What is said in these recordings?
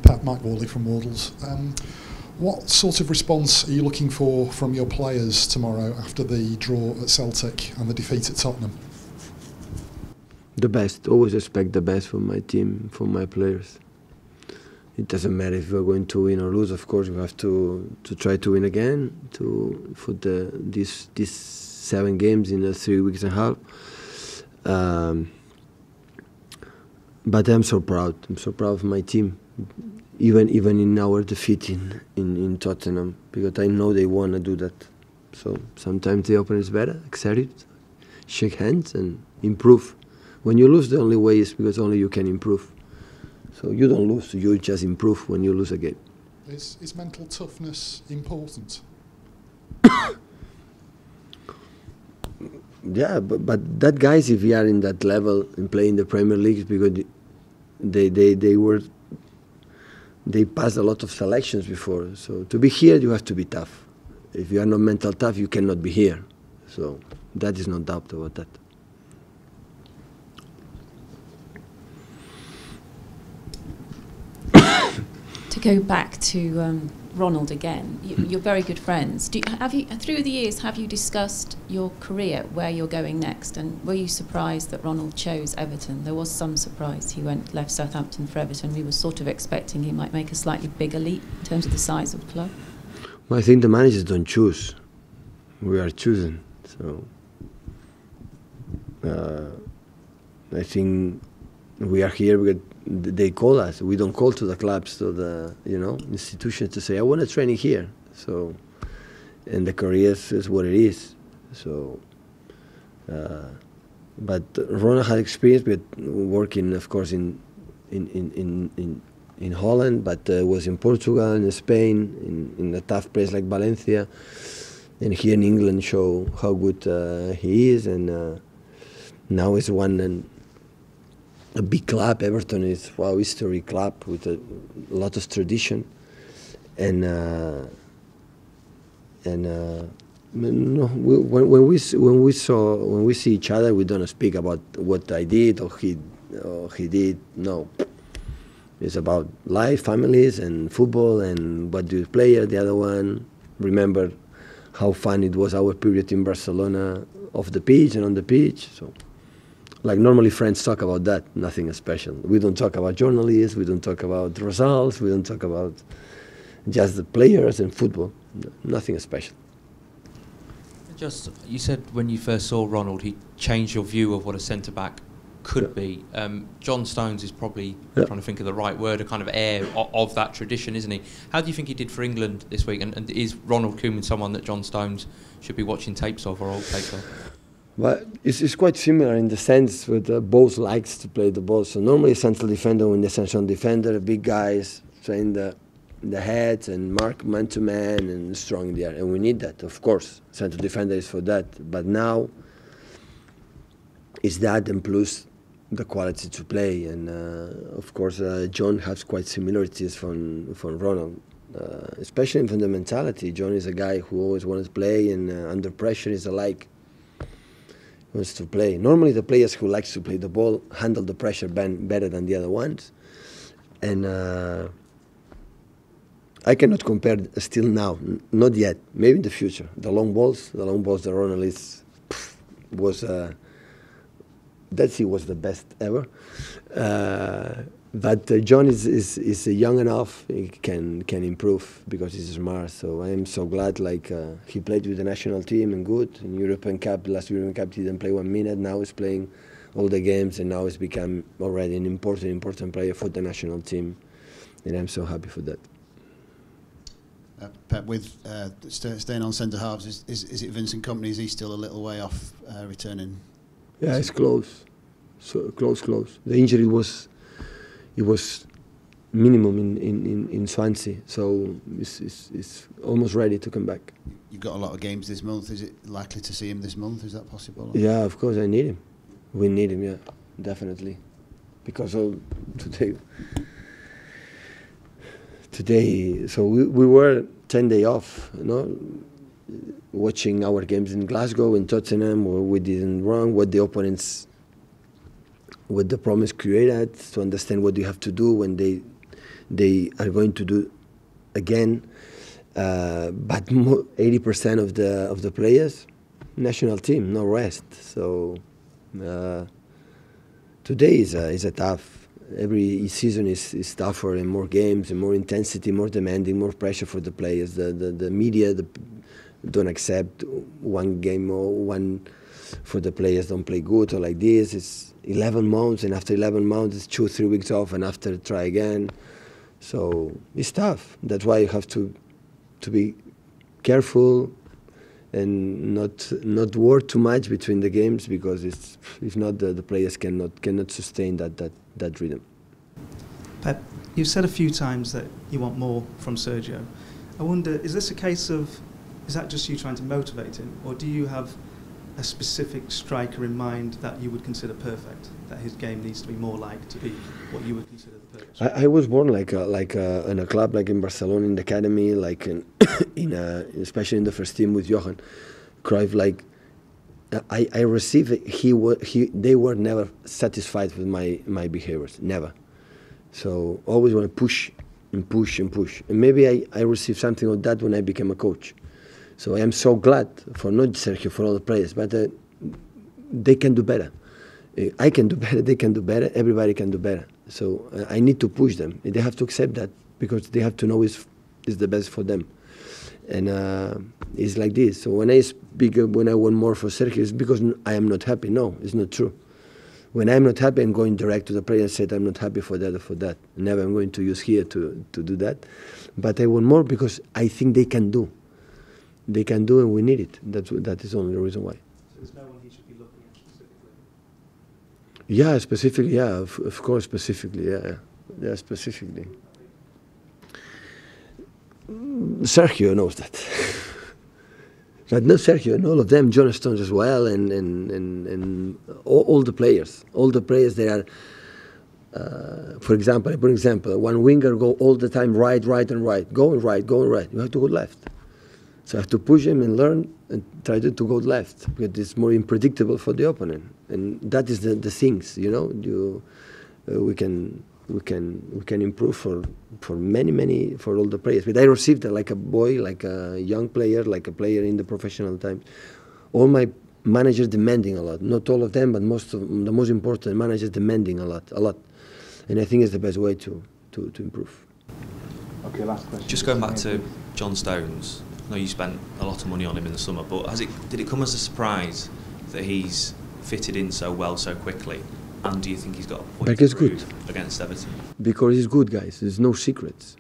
Pat Worley from Wardles. What sort of response are you looking for from your players tomorrow after the draw at Celtic and the defeat at Tottenham? The best. Always expect the best from my team, from my players. It doesn't matter if we're going to win or lose. Of course, we have to try to win again for these 7 games in 3 weeks and a half. But I'm so proud. I'm so proud of my team, even in our defeat in Tottenham, because I know they want to do that. So sometimes the opponent is better. Accept it, shake hands, and improve. When you lose, the only way is because only you can improve. So you don't lose, you just improve when you lose a game. Is mental toughness important? Yeah, but that guys, if you are in that level and play in the Premier League, because they passed a lot of selections before. So to be here, you have to be tough. If you are not mental tough, you cannot be here. So that is no doubt about that. To go back to Ronald again, you're very good friends. Through the years, have you discussed your career, where you're going next? And were you surprised that Ronald chose Everton? There was some surprise. He left Southampton for Everton. We were sort of expecting he might make a slightly bigger leap in terms of the size of the club. Well, I think the managers don't choose. We are chosen. So I think we are here because they call us. We don't call to the clubs, to the institutions to say, I want to train here. So, and the career is what it is. So, but Ronald had experience with working, of course, in Holland, but was in Portugal, in Spain, in a tough place like Valencia, and here in England show how good he is, and now he's won a big club. Everton is a history club with a lot of tradition, and when we see each other, we don't speak about what I did or he did. No, it's about life, families, and football, and what do you play at the other one. Remember how fun it was our period in Barcelona, off the pitch and on the pitch. So. Like normally friends talk about that, nothing special. We don't talk about journalists, we don't talk about results, we don't talk about just the players and football, nothing special. You said when you first saw Ronald, he changed your view of what a centre-back could be. John Stones is probably, trying to think of the right word, a kind of heir of that tradition, isn't he? How do you think he did for England this week? And is Ronald Koeman someone that John Stones should be watching tapes of or old tapes of? Well, it's quite similar in the sense that both likes to play the ball. So normally a central defender, when the central defender, big guys train the heads and mark man to man and strong in the air, and we need that, of course. Central defender is for that, but now it's that and plus the quality to play, and of course John has quite similarities from Ronald, especially in fundamentality. John is a guy who always wants to play, and under pressure is alike. Wants to play. Normally the players who likes to play the ball handle the pressure better than the other ones, and I cannot compare still now, not yet, maybe in the future. The long balls that Ronald was he was the best ever, but John is young enough, he can improve because he's smart. So I am so glad, he played with the national team and good in European Cup. Last European Cup he didn't play 1 minute, now he's playing all the games, and now he's become already an important player for the national team, and I'm so happy for that. Pep, with staying on centre halves, is it Vincent Kompany? Is he still a little way off returning? Yeah, it's close. So close. The injury was minimum in Swansea, so it's almost ready to come back. You've got a lot of games this month. Is it likely to see him this month? Is that possible? Yeah, of course I need him. We need him, yeah, definitely, because of today. So we were 10 days off, watching our games in Glasgow and Tottenham, where we didn't wrong, what the opponents, what the promise created, to understand what you have to do when they they are going to do again. But 80% of the players, national team, no rest. So today is a tough. Every season is tougher and more games and more intensity, more demanding, more pressure for the players. The media don't accept one game or one for the players don't play good or like this. It's 11 months, and after 11 months it's 2-3 weeks off, and after try again. So it's tough. That's why you have to be careful and not work too much between the games, because if not the players cannot sustain that rhythm. Pep, you've said a few times that you want more from Sergio. I wonder, is this a case of, is that just you trying to motivate him, or do you have a specific striker in mind that you would consider perfect, that his game needs to be more like to be what you would consider the perfect striker? I was born in a club like in Barcelona, in the academy, like especially in the first team with Johan Cruyff. Like I received they were never satisfied with my behaviors, never. So always want to push and push and push. And maybe I received something of that when I became a coach. So I am so glad for not Sergio, for all the players, but they can do better. I can do better, they can do better, everybody can do better. So I need to push them. They have to accept that, because they have to know it's the best for them. And it's like this. So when I speak, when I want more for Sergio, it's because I am not happy. No, it's not true. When I'm not happy, I'm going direct to the player and said I'm not happy for that or for that. Never I'm going to use here to do that. But I want more because I think they can do. They can do, and we need it. That is only the reason why. So there's no one he should be looking at specifically? Yeah, specifically, yeah, of course, specifically, yeah, specifically. Sergio knows that. But not Sergio, and all of them, John Stones as well, and all the players. All the players, they are, for example, one winger go all the time right, and right. Go and right. You have to go left. So I have to push him and learn and try to go left, because it's more unpredictable for the opponent. And that is the things, you know, we can improve for many for all the players. But I received like a boy, like a young player, like a player in the professional times. All my managers demanding a lot. Not all of them, but the most important managers demanding a lot. And I think it's the best way to improve. Okay, last question. Just going back to John Stones. I know you spent a lot of money on him in the summer, but did it come as a surprise that he's fitted in so well so quickly? And do you think he's got a point to prove against Everton? Because he's good, guys. There's no secrets.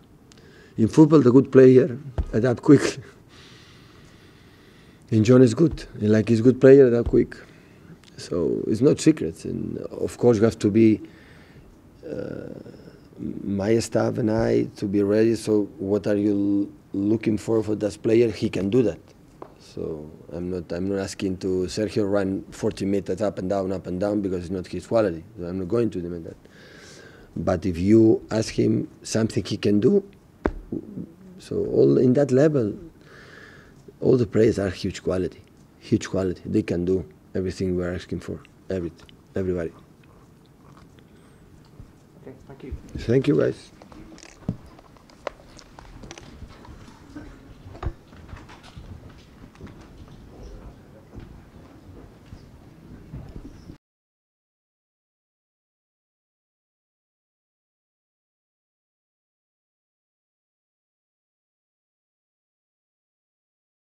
In football, the good player adapt quickly. And John is good. And like he's a good player, adapt quick. So it's not secrets. And of course, you have to be my staff and I to be ready. So what are you looking for that player? He can do that. So I'm not asking to Sergio run 40 meters up and down because it's not his quality. So I'm not going to demand that. But if you ask him something he can do, so all in that level, all the players are huge quality. They can do everything we're asking for. Everybody. Okay, thank you. Thank you, guys.